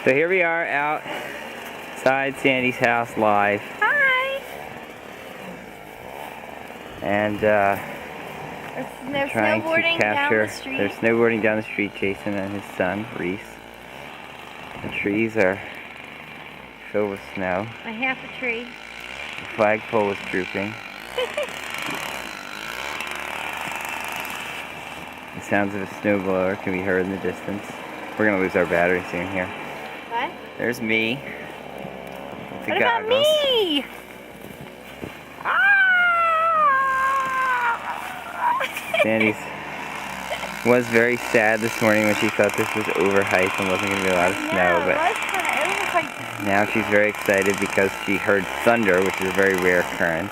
So here we are outside Sandy's house live. Hi! And They're trying to snowboarding capture. down the street. They're snowboarding down the street, Jason and his son, Reese. The trees are filled with snow. A half a tree. The flagpole is drooping. The sounds of a snowblower can be heard in the distance. We're gonna lose our battery soon here. What? There's me. With the What about goggles. me? Sandy's was very sad this morning when she thought this was overhyped and wasn't gonna be a lot of snow, but It was like now she's very excited because she heard thunder, which is a very rare occurrence.